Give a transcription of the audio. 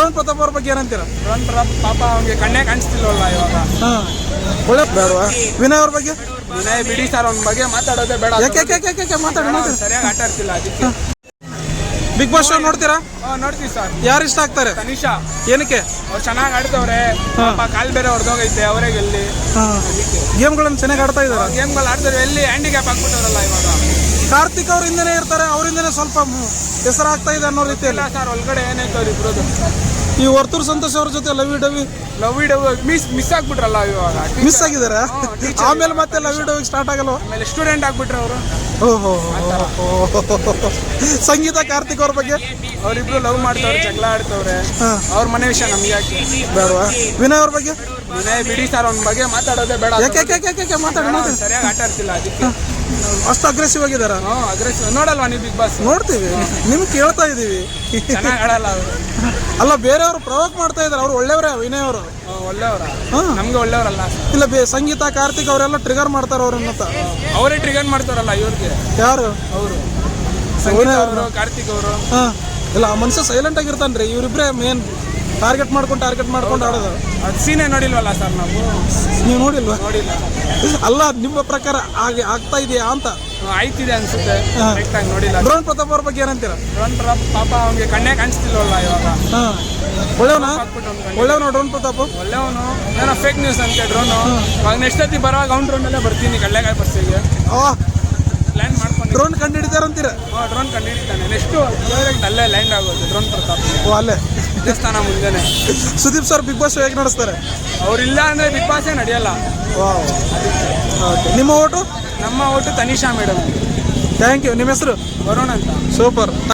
Drone Pratap ಅವ್ರ ಬಗ್ಗೆ ಏನಂತೀರಾ? ಡ್ರೋನ್ ಪ್ರತಾಪ್ ಪಾಪ ಅವ್ನಿಗೆ ಕಣ್ಣೇ ಕಾಣಿಸ್ತಿಲ್ವಲ್ಲ ಇವಾಗ. ಒಳ್ಳೆ ಬೇಡವಾ? ವಿನಯ್ ಅವ್ರ ಬಗ್ಗೆ? ವಿನಯ್ ಬಿಡಿ ಸರ್, ಅವ್ನ ಬಗ್ಗೆ ಮಾತಾಡೋದೇ ಬೇಡ. ಯಾಕೆ ಮಾತಾಡಿ ಸರಿಯಾಗಿ ಆಟ ಆಡ್ತಿಲ್ಲ ಅದಕ್ಕೆ. ಬಿಗ್ ಬಾಸ್ ಶೋ ನೋಡ್ತೀರಾ? ನೋಡ್ತೀವಿ ಸರ್. ಯಾರು ಇಷ್ಟ ಆಗ್ತಾರೆ? ತನಿಷಾ. ಏನಕ್ಕೆ? ಅವ್ರು ಚೆನ್ನಾಗಿ ಆಡ್ತವ್ರೆ. ಪಾಪ ಕಾಲ್ ಬೇರೆ ಹೊಡೆದೋಗೈತೆ, ಅವರೇ ಗೆಲ್ಲಿ. ಗೇಮ್ಗಳನ್ನು ಚೆನ್ನಾಗಿ ಆಡ್ತಾ ಇದಾರೆ. ಗೇಮ್ಗಳು ಆಡ್ತಾರೆ, ಎಲ್ಲಿ ಹ್ಯಾಂಡಿಕ್ಯಾಪ್ ಆಗ್ಬಿಟ್ಟವ್ರಲ್ಲ ಇವಾಗ. ಕಾರ್ತಿಕ್ ಅವ್ರ ಹಿಂದೆನೇ ಇರ್ತಾರೆ, ಅವರಿಂದನೇ ಸ್ವಲ್ಪ ಹೆಸರಾಗ್ತಾ ಇದೆ ಅನ್ನೋ ರೀತಿಯಲ್ಲಿ. ಸರ್ ಒಳಗಡೆ ಏನಾಯ್ತು ಅವ್ರು ಇಬ್ರದ್ದು. ಈ ವರ್ತೂರ್ ಸಂತೋಷ್ ಅವ್ರ ಜೊತೆ ಲವಿ ಡವಿ ಮಿಸ್ ಆಗ್ಬಿಟ್ರಲ್ಲ ಇವಾಗ. ಮಿಸ್ ಆಗಿದ್ದಾರೆ. ಆಮೇಲೆ ಮತ್ತೆ ಲವಿ ಡವಿ ಸ್ಟಾರ್ಟ್ ಆಗಲ್ವ? ಆಮೇಲೆ ಸ್ಟೂಡೆಂಟ್ ಆಗ್ಬಿಟ್ರೆ ಅವರು. ಓಹೋ. ಸಂಗೀತ ಕಾರ್ತಿಕ್ ಅವ್ರ ಬಗ್ಗೆ? ಅವ್ರಿಬ್ರು ಲವ್ ಮಾಡ್ತವ್ರೆ, ಜಗಳ ಆಡ್ತವ್ರೆ. ಅವ್ರ ಮನೆ ವಿಷಯ ನಮ್ಗೆ ಯಾಕೆ ಬೇಡವಾ? ವಿನಯ್ ಅವ್ರ ಬಗ್ಗೆ? ವಿನಯ್ ಬಿಡಿ ಸರ್, ಅವ್ನ ಬಗ್ಗೆ ಮಾತಾಡೋದೇ ಬೇಡ. ಯಾಕೆ ಮಾತಾಡಿ ಸರಿಯಾಗಿ ಆಟ ಆಡ್ತಿಲ್ಲ ಅದಕ್ಕೆ. ಅಷ್ಟು ಅಗ್ರೆಸಿವ್ ಆಗಿದಾರ? ಅಗ್ರೆಸಿವ್. ನೋಡಲ್ವಾ ನೀವು ಬಿಗ್ ಬಾಸ್? ನೋಡ್ತೀವಿ, ನಿಮ್ಗೆ ಕೇಳ್ತಾ ಇದೀವಿ. ಚೆನ್ನಾಗಿ ಆಡಲ್ಲ ಅವರು. ಅಲ್ಲ, ಬೇರೆಯವರು ಪ್ರವೋಕ್ ಮಾಡ್ತಾ ಇದಾರೆ. ಅವ್ರು ಒಳ್ಳೆಯವರೇ, ವಿನಯ್ ಅವರು ಒಳ್ಳೆಯವರ. ನಮ್ಗೆ ಒಳ್ಳೆಯವರಲ್ಲ. ಇಲ್ಲ, ಸಂಗೀತ ಕಾರ್ತಿಕ್ ಅವರೆಲ್ಲ ಟ್ರಿಗರ್ ಮಾಡ್ತಾರ ಅವ್ರನ್ನ. ಅವರೇ ಟ್ರಿಗರ್ ಮಾಡ್ತಾರಲ್ಲ ಇವ್ರಿಗೆ. ಯಾರು? ಅವರು ಸಂಗೀತ ಅವರು, ಕಾರ್ತಿಕ್ ಅವರು. ಇಲ್ಲ, ಆ ಮನುಷ್ಯ ಸೈಲೆಂಟ್ ಆಗಿರ್ತಾನ್ರಿ. ಇವರಿಬ್ರೇ ಮೇನ್ ಟಾರ್ಗೆಟ್ ಮಾಡ್ಕೊಂಡು ಆಡೋದು. ಅದು ಸೀನೇ ನೋಡಿಲ್ವಲ್ಲ ಸರ್ ನಾವು. ನೀವು ನೋಡಿಲ್ವಾ? ನೋಡಿಲ್ಲ. ಅಲ್ಲ, ನಿಮ್ಮ ಪ್ರಕಾರ ಹಾಗೆ ಆಗ್ತಾ ಇದೆಯಾ ಅಂತ? ಆಯ್ತಿದೆ ಅನ್ಸುತ್ತೆ, ಕರೆಕ್ಟ್ ಆಗಿ ನೋಡಿಲ್ಲ. ಡ್ರೋನ್ ಪ್ರತಾಪ್ ಅವ್ರ ಬಗ್ಗೆ ಏನಂತೀರಾ? ಡ್ರೋನ್ ಪ್ರತಾಪ್ ಪಾಪ ಅವ್ನಿಗೆ ಕಣ್ಣೇ ಕಾಣಿಸ್ತಿಲ್ವಲ್ಲ ಇವಾಗ. ಒಳ್ಳೆಯವನ ಡ್ರೋನ್ ಪ್ರತಾಪ್? ಒಳ್ಳೆಯವನು. ಏನೋ ಫೇಕ್ ನ್ಯೂಸ್ ಅಂತೆ ಡ್ರೋನು. ಇವಾಗ ನೆಕ್ಸ್ಟ್ ಸತಿ ಬರುವಾಗ ಅವ್ನು ಡ್ರೋನಲ್ಲೇ ಬರ್ತೀನಿ ಕಳ್ಳೆಕಾಯಿ ಬಸ್ಸಿಗೆ. ಲ್ಯಾಂಡ್ ಮಾಡ್ಕೊಂಡು ಡ್ರೋನ್ ಕಂಡು ಹಿಡಿತಾರಂತೀರ? ಡ್ರೋನ್ ಕಂಡು ಹಿಡಿತಾನೆ. ನೆಕ್ಸ್ಟು ಅಲ್ಲೇ ಲ್ಯಾಂಡ್ ಆಗೋದು ಡ್ರೋನ್ ಪ್ರತಾಪ್. ಅಲ್ಲೇ ದೇವಸ್ಥಾನ ಮುಂದೆನೆ. ಸುದೀಪ್ ಸರ್ ಬಿಗ್ ಬಾಸ್ ಹೇಗೆ ನಡೆಸ್ತಾರೆ? ಅವ್ರಿಲ್ಲ ಅಂದ್ರೆ ಬಿಗ್ ಬಾಸೇ ನಡೆಯಲ್ಲ. ನಿಮ್ಮ ಓಟು? ನಮ್ಮ vote Tanisha madam. Thank you. ನಿಮ್ಮ ಹೆಸರು? ವರುಣ್ ಅಂತ. ಸೂಪರ್.